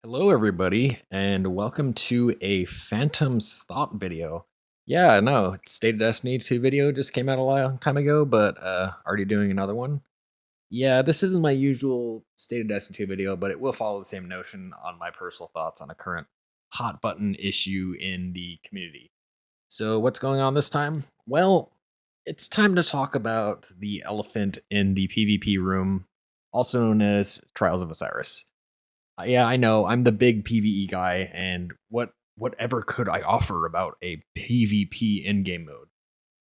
Hello, everybody, and welcome to a Phantom's Thought video. Yeah, no, State of Destiny 2 video just came out a long time ago, but already doing another one. Yeah, this isn't my usual State of Destiny 2 video, but it will follow the same notion on my personal thoughts on a current hot button issue in the community. So, what's going on this time? Well, it's time to talk about the elephant in the PvP room, also known as Trials of Osiris. Yeah, I know. I'm the big PvE guy, and whatever could I offer about a PvP in-game mode?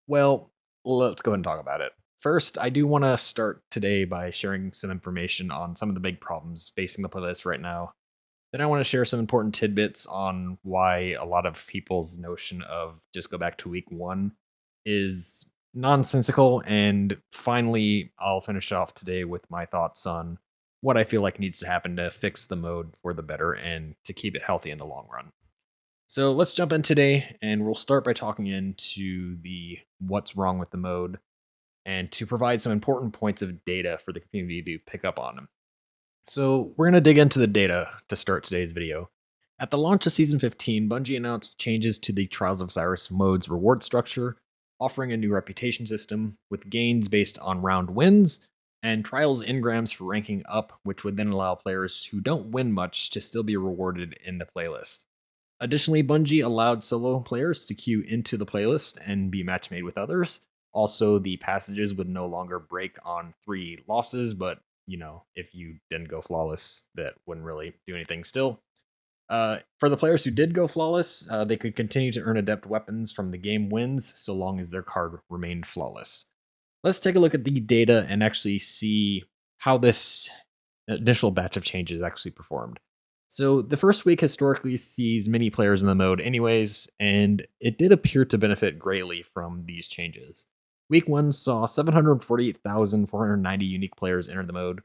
Well, let's go ahead and talk about it. First, I do want to start today by sharing some information on some of the big problems facing the playlist right now. Then I want to share some important tidbits on why a lot of people's notion of just go back to week one is nonsensical. And finally, I'll finish off today with my thoughts on what I feel like needs to happen to fix the mode for the better and to keep it healthy in the long run. So let's jump in today, and we'll start by talking into the what's wrong with the mode and to provide some important points of data for the community to pick up on them. So we're going to dig into the data to start today's video. At the launch of Season 15, Bungie announced changes to the Trials of Osiris mode's reward structure, offering a new reputation system with gains based on round wins and Trials engrams for ranking up, which would then allow players who don't win much to still be rewarded in the playlist. Additionally, Bungie allowed solo players to queue into the playlist and be match made with others. Also, the passages would no longer break on 3 losses, but if you didn't go flawless, that wouldn't really do anything still. For the players who did go flawless, they could continue to earn adept weapons from the game wins so long as their card remained flawless. Let's take a look at the data and actually see how this initial batch of changes actually performed. So the first week historically sees many players in the mode anyways, and it did appear to benefit greatly from these changes. Week 1 saw 748,490 unique players enter the mode.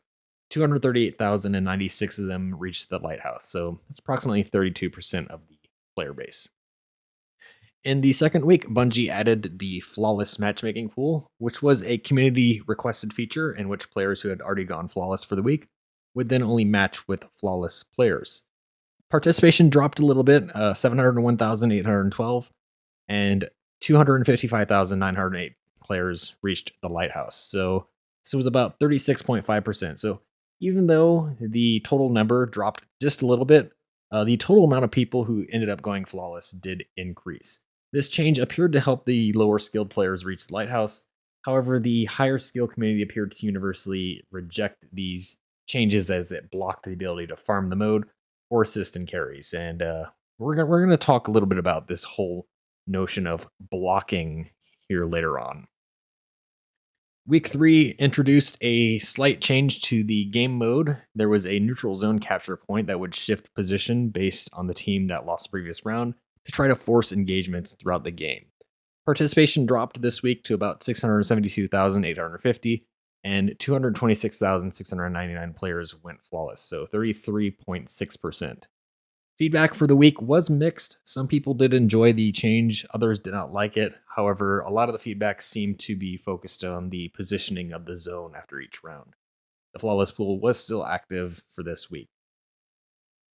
238,096 of them reached the lighthouse, so that's approximately 32% of the player base. In the second week, Bungie added the flawless matchmaking pool, which was a community requested feature in which players who had already gone flawless for the week would then only match with flawless players. Participation dropped a little bit, 701,812, and 255,908 players reached the lighthouse. So this was about 36.5%. So even though the total number dropped just a little bit, the total amount of people who ended up going flawless did increase. This change appeared to help the lower skilled players reach the lighthouse. However, the higher skill community appeared to universally reject these changes as it blocked the ability to farm the mode or assist in carries. And we're gonna talk a little bit about this whole notion of blocking here later on. Week 3 introduced a slight change to the game mode. There was a neutral zone capture point that would shift position based on the team that lost the previous round to try to force engagements throughout the game. Participation dropped this week to about 672,850, and 226,699 players went flawless, so 33.6%. Feedback for the week was mixed. Some people did enjoy the change, others did not like it. However, a lot of the feedback seemed to be focused on the positioning of the zone after each round. The flawless pool was still active for this week.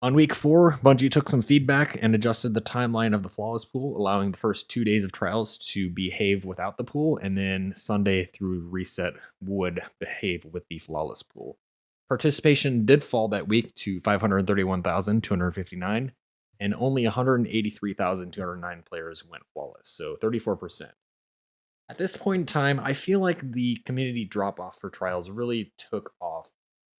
On week 4, Bungie took some feedback and adjusted the timeline of the flawless pool, allowing the first 2 days of trials to behave without the pool, and then Sunday through reset would behave with the flawless pool. Participation did fall that week to 531,259, and only 183,209 players went flawless, so 34%. At this point in time, I feel like the community drop off for trials really took off,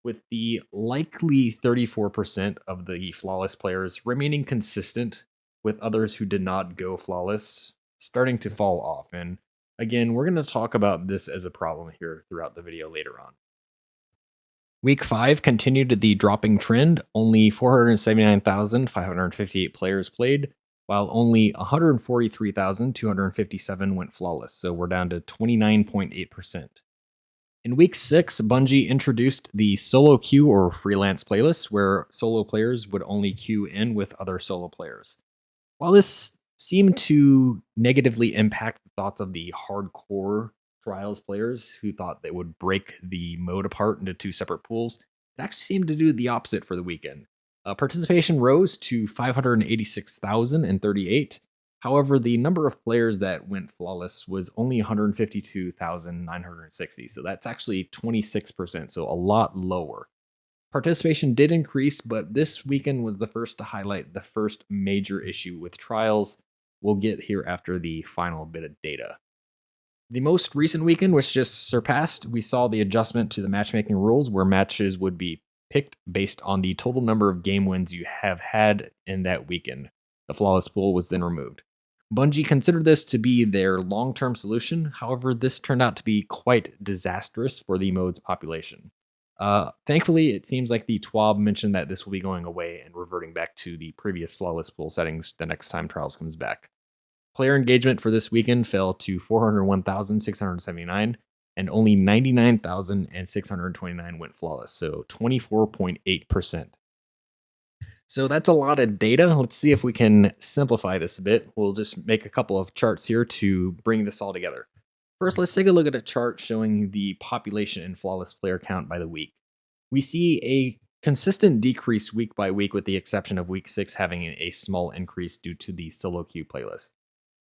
with the likely 34% of the flawless players remaining consistent, with others who did not go flawless starting to fall off. And again, we're going to talk about this as a problem here throughout the video later on. Week 5 continued the dropping trend. Only 479,558 players played, while only 143,257 went flawless, so we're down to 29.8%. In week 6, Bungie introduced the solo queue or freelance playlist, where solo players would only queue in with other solo players. While this seemed to negatively impact the thoughts of the hardcore Trials players who thought they would break the mode apart into 2 separate pools, it actually seemed to do the opposite for the weekend. Participation rose to 586,038. However, the number of players that went flawless was only 152,960. So that's actually 26%, so a lot lower. Participation did increase, but this weekend was the first to highlight the first major issue with trials. We'll get here after the final bit of data. The most recent weekend, which just surpassed, we saw the adjustment to the matchmaking rules where matches would be picked based on the total number of game wins you have had in that weekend. The flawless pool was then removed. Bungie considered this to be their long-term solution. However, this turned out to be quite disastrous for the mode's population. Thankfully, it seems like the TWAB mentioned that this will be going away and reverting back to the previous flawless pool settings the next time Trials comes back. Player engagement for this weekend fell to 401,679, and only 99,629 went flawless, so 24.8%. So that's a lot of data. Let's see if we can simplify this a bit. We'll just make a couple of charts here to bring this all together. First, let's take a look at a chart showing the population and flawless player count by the week. We see a consistent decrease week by week, with the exception of week 6 having a small increase due to the solo queue playlist.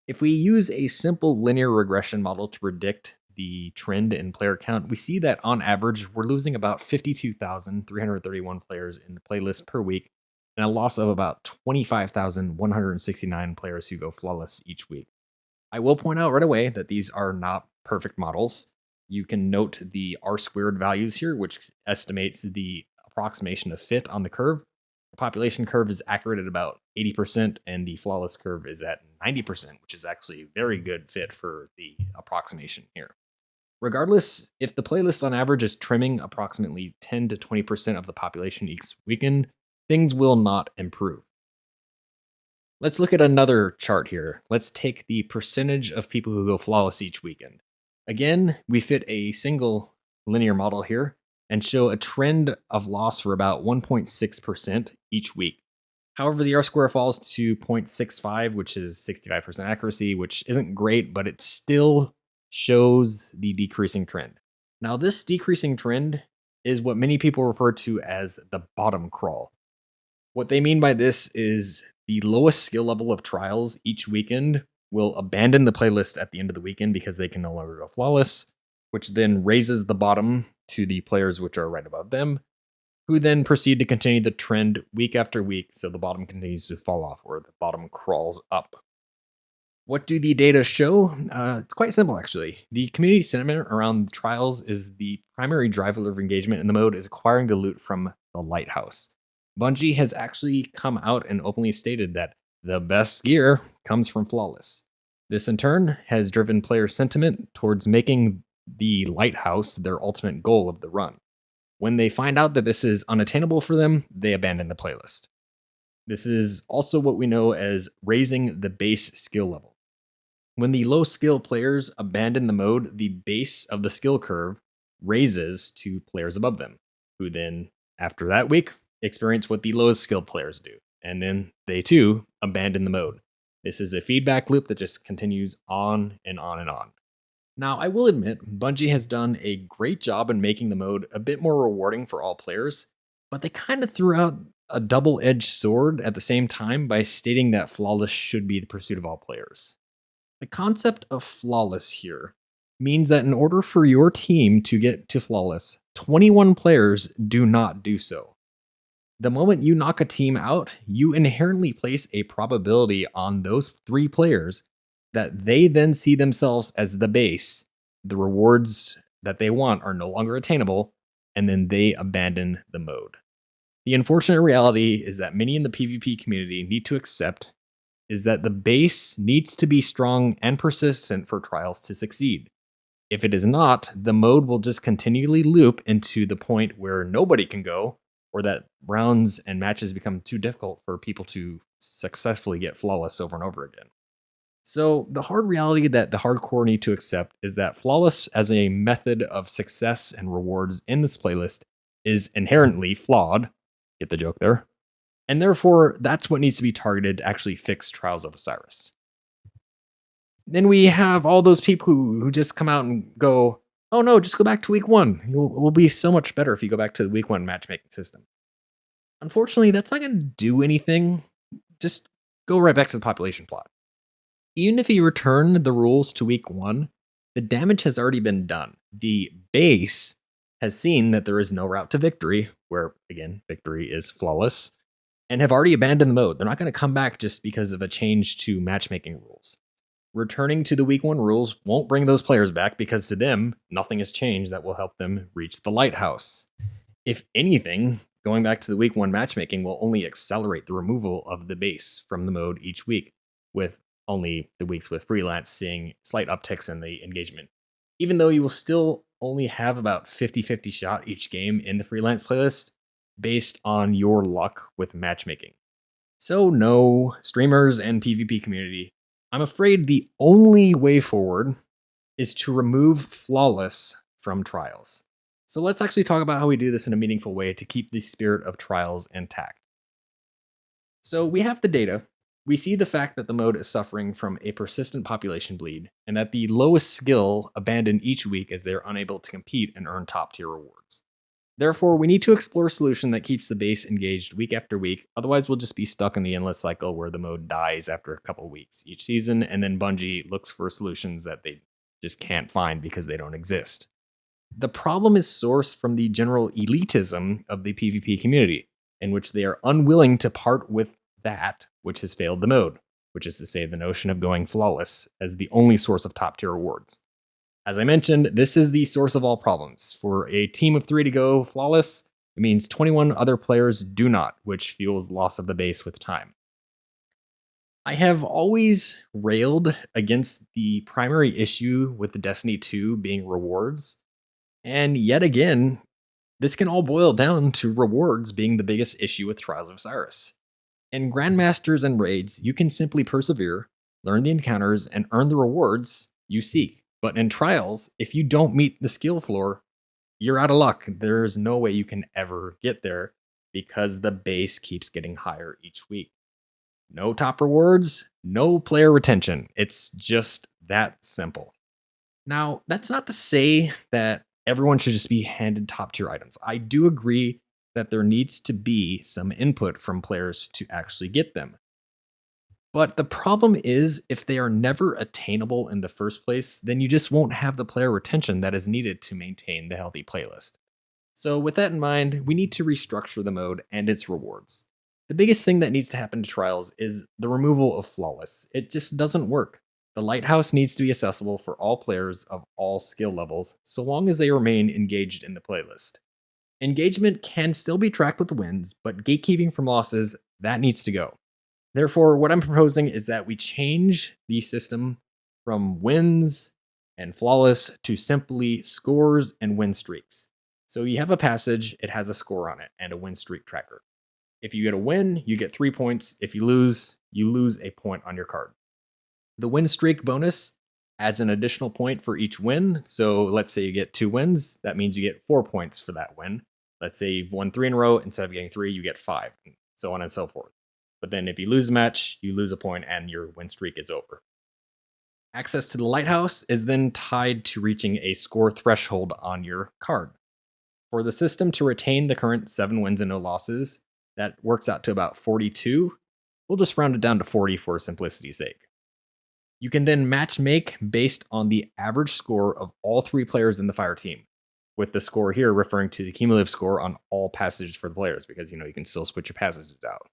If we use a simple linear regression model to predict the trend in player count, we see that on average, we're losing about 52,331 players in the playlist per week, and a loss of about 25,169 players who go flawless each week. I will point out right away that these are not perfect models. You can note the R-squared values here, which estimates the approximation of fit on the curve. The population curve is accurate at about 80%, and the flawless curve is at 90%, which is actually a very good fit for the approximation here. Regardless, if the playlist on average is trimming approximately 10 to 20% of the population each weekend, things will not improve. Let's look at another chart here. Let's take the percentage of people who go flawless each weekend. Again, we fit a single linear model here and show a trend of loss for about 1.6% each week. However, the R-square falls to 0.65, which is 65% accuracy, which isn't great, but it still shows the decreasing trend. Now, this decreasing trend is what many people refer to as the bottom crawl. What they mean by this is the lowest skill level of trials each weekend will abandon the playlist at the end of the weekend because they can no longer go flawless, which then raises the bottom to the players which are right above them, who then proceed to continue the trend week after week, so the bottom continues to fall off, or the bottom crawls up. What do the data show? It's quite simple, actually. The community sentiment around the trials is the primary driver of engagement in the mode is acquiring the loot from the lighthouse. Bungie has actually come out and openly stated that the best gear comes from flawless. This in turn has driven player sentiment towards making the lighthouse their ultimate goal of the run. When they find out that this is unattainable for them, they abandon the playlist. This is also what we know as raising the base skill level. When the low skill players abandon the mode, the base of the skill curve raises to players above them, who then, after that week, experience what the lowest skilled players do, and then they too abandon the mode. This is a feedback loop that just continues on and on and on. Now, I will admit, Bungie has done a great job in making the mode a bit more rewarding for all players, but they kind of threw out a double-edged sword at the same time by stating that flawless should be the pursuit of all players. The concept of flawless here means that in order for your team to get to flawless, 21 players do not do so. The moment you knock a team out, you inherently place a probability on those 3 players that they then see themselves as the base. The rewards that they want are no longer attainable, and then they abandon the mode. The unfortunate reality is that many in the PvP community need to accept is that the base needs to be strong and persistent for trials to succeed. If it is not, the mode will just continually loop into the point where nobody can go, or that rounds and matches become too difficult for people to successfully get flawless over and over again. So the hard reality that the hardcore need to accept is that flawless as a method of success and rewards in this playlist is inherently flawed. Get the joke there? And therefore, that's what needs to be targeted to actually fix Trials of Osiris. Then we have all those people who just come out and go, oh no, just go back to week 1. It will be so much better if you go back to the week 1 matchmaking system. Unfortunately, that's not going to do anything. Just go right back to the population plot. Even if you return the rules to week 1, the damage has already been done. The base has seen that there is no route to victory, where, again, victory is flawless, and have already abandoned the mode. They're not going to come back just because of a change to matchmaking rules. Returning to the week 1 rules won't bring those players back because to them, nothing has changed that will help them reach the lighthouse. If anything, going back to the week 1 matchmaking will only accelerate the removal of the base from the mode each week, with only the weeks with freelance seeing slight upticks in the engagement. Even though you will still only have about 50-50 shot each game in the freelance playlist based on your luck with matchmaking. So no, streamers and PvP community, I'm afraid the only way forward is to remove flawless from Trials. So let's actually talk about how we do this in a meaningful way to keep the spirit of Trials intact. So we have the data. We see the fact that the mode is suffering from a persistent population bleed, and that the lowest skill abandon each week as they are unable to compete and earn top tier rewards. Therefore, we need to explore a solution that keeps the base engaged week after week, otherwise we'll just be stuck in the endless cycle where the mode dies after a couple weeks each season, and then Bungie looks for solutions that they just can't find because they don't exist. The problem is sourced from the general elitism of the PvP community, in which they are unwilling to part with that which has failed the mode, which is to say the notion of going flawless as the only source of top tier rewards. As I mentioned, this is the source of all problems. For a team of 3 to go flawless, it means 21 other players do not, which fuels loss of the base with time. I have always railed against the primary issue with the Destiny 2 being rewards, and yet again, this can all boil down to rewards being the biggest issue with Trials of Osiris. In Grandmasters and Raids, you can simply persevere, learn the encounters, and earn the rewards you seek. But in Trials, if you don't meet the skill floor, you're out of luck. There's no way you can ever get there because the base keeps getting higher each week. No top rewards, no player retention. It's just that simple. Now, that's not to say that everyone should just be handed top tier items. I do agree that there needs to be some input from players to actually get them. But the problem is, if they are never attainable in the first place, then you just won't have the player retention that is needed to maintain the healthy playlist. So with that in mind, we need to restructure the mode and its rewards. The biggest thing that needs to happen to Trials is the removal of flawless. It just doesn't work. The lighthouse needs to be accessible for all players of all skill levels, so long as they remain engaged in the playlist. Engagement can still be tracked with wins, but gatekeeping from losses, that needs to go. Therefore, what I'm proposing is that we change the system from wins and flawless to simply scores and win streaks. So you have a passage, it has a score on it, and a win streak tracker. If you get a win, you get 3 points. If you lose a point on your card. The win streak bonus adds an additional point for each win. So let's say you get 2 wins, that means you get 4 points for that win. Let's say you've won 3 in a row, instead of getting 3, you get 5, and so on and so forth. But then if you lose a match, you lose a point and your win streak is over. Access to the lighthouse is then tied to reaching a score threshold on your card. For the system to retain the current 7 wins and no losses, that works out to about 42. We'll just round it down to 40 for simplicity's sake. You can then match make based on the average score of all 3 players in the fire team, with the score here referring to the cumulative score on all passages for the players, because you can still switch your passages out.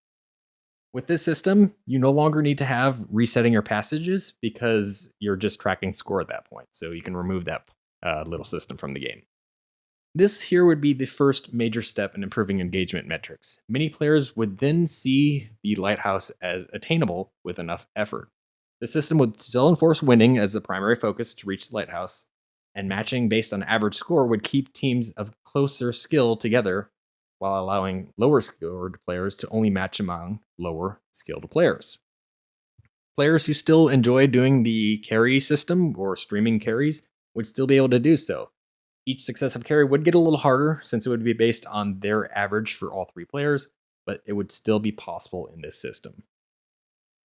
With this system, you no longer need to have resetting your passages because you're just tracking score at that point, so you can remove that little system from the game. This here would be the first major step in improving engagement metrics. Many players would then see the lighthouse as attainable with enough effort. The system would still enforce winning as the primary focus to reach the lighthouse, and matching based on average score would keep teams of closer skill together while allowing lower skilled players to only match among lower skilled players. Players who still enjoy doing the carry system or streaming carries would still be able to do so. Each successive carry would get a little harder since it would be based on their average for all 3 players, but it would still be possible in this system.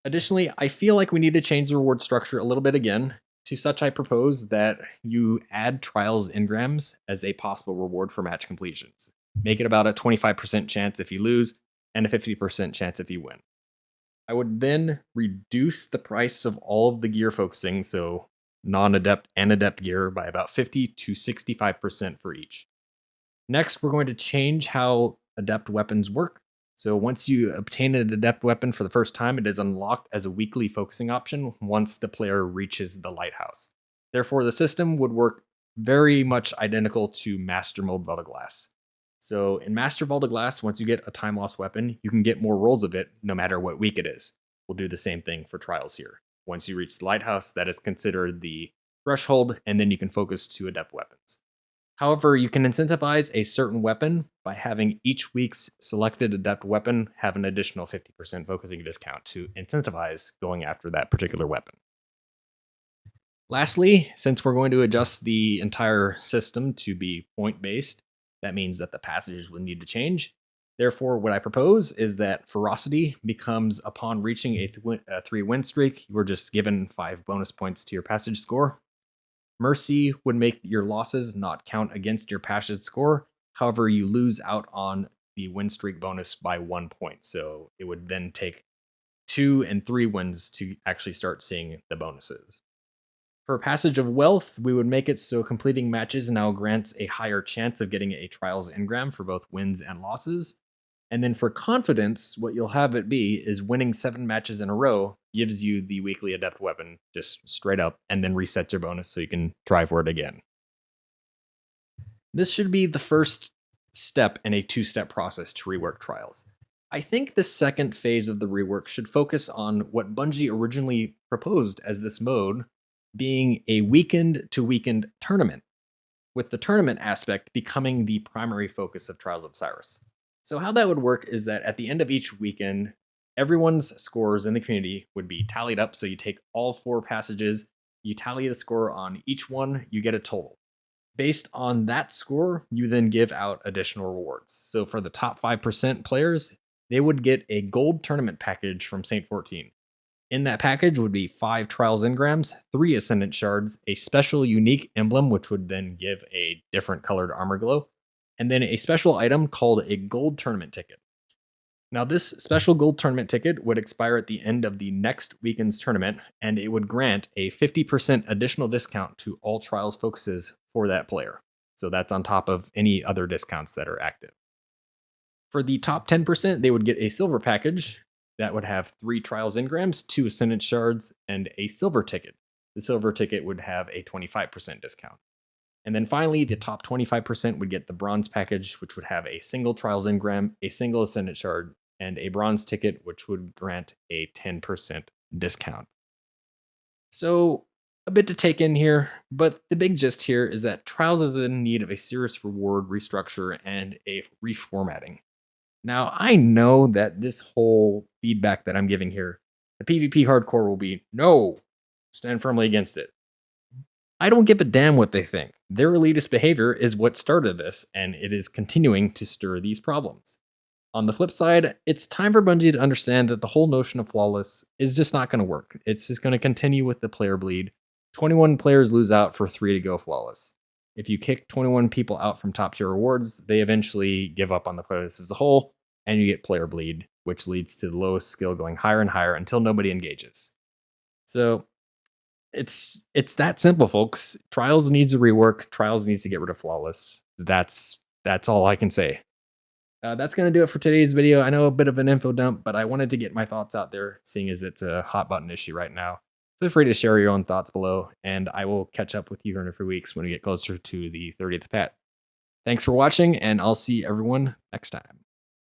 Additionally, I feel like we need to change the reward structure a little bit again. To such, I propose that you add Trials engrams as a possible reward for match completions. Make it about a 25% chance if you lose, and a 50% chance if you win. I would then reduce the price of all of the gear focusing, so non-adept and adept gear, by about 50 to 65% for each. Next, we're going to change how adept weapons work. So once you obtain an adept weapon for the first time, it is unlocked as a weekly focusing option once the player reaches the lighthouse. Therefore, the system would work very much identical to Master Mode Vault of Glass. So in Master Vault of Glass, once you get a time loss weapon, you can get more rolls of it no matter what week it is. We'll do the same thing for Trials here. Once you reach the lighthouse, that is considered the threshold, and then you can focus to adept weapons. However, you can incentivize a certain weapon by having each week's selected adept weapon have an additional 50% focusing discount to incentivize going after that particular weapon. Lastly, since we're going to adjust the entire system to be point-based, that means that the passages will need to change. Therefore, what I propose is that Ferocity becomes, upon reaching a 3-win streak, you are just given 5 bonus points to your passage score. Mercy would make your losses not count against your passage score. However, you lose out on the win streak bonus by 1 point. So it would then take 2 and 3 wins to actually start seeing the bonuses. For Passage of Wealth, we would make it so completing matches now grants a higher chance of getting a Trials engram for both wins and losses. And then for Confidence, what you'll have it be is winning 7 matches in a row gives you the weekly adept weapon just straight up, and then resets your bonus so you can try for it again. This should be the first step in a 2-step process to rework Trials. I think the second phase of the rework should focus on what Bungie originally proposed as this mode, being a weekend to weekend tournament, with the tournament aspect becoming the primary focus of Trials of Osiris. So how that would work is that at the end of each weekend, everyone's scores in the community would be tallied up. So you take all 4 passages, you tally the score on each one, you get a total. Based on that score, you then give out additional rewards. So for the top 5% players, they would get a gold tournament package from Saint 14. In that package would be 5 Trials engrams, 3 Ascendant shards, a special unique emblem, which would then give a different colored armor glow, and then a special item called a gold tournament ticket. Now, this special gold tournament ticket would expire at the end of the next weekend's tournament, and it would grant a 50% additional discount to all Trials focuses for that player. So that's on top of any other discounts that are active. For the top 10%, they would get a silver package that would have 3 Trials engrams, 2 Ascendant shards, and a silver ticket. The silver ticket would have a 25% discount. And then finally, the top 25% would get the bronze package, which would have a single Trials engram, a single Ascendant shard, and a bronze ticket, which would grant a 10% discount. So a bit to take in here, but the big gist here is that Trials is in need of a serious reward restructure and a reformatting. Now, I know that this whole feedback that I'm giving here, the PvP hardcore will be, no, stand firmly against it. I don't give a damn what they think. Their elitist behavior is what started this, and it is continuing to stir these problems. On the flip side, it's time for Bungie to understand that the whole notion of flawless is just not going to work. It's just going to continue with the player bleed. 21 players lose out for 3 to go flawless. If you kick 21 people out from top tier rewards, they eventually give up on the playlist as a whole, and you get player bleed, which leads to the lowest skill going higher and higher until nobody engages. So it's that simple, folks. Trials needs a rework. Trials needs to get rid of flawless. That's all I can say. That's going to do it for today's video. I know a bit of an info dump, but I wanted to get my thoughts out there, seeing as it's a hot button issue right now. Feel free to share your own thoughts below, and I will catch up with you in a few weeks when we get closer to the 30th pat. Thanks for watching, and I'll see everyone next time.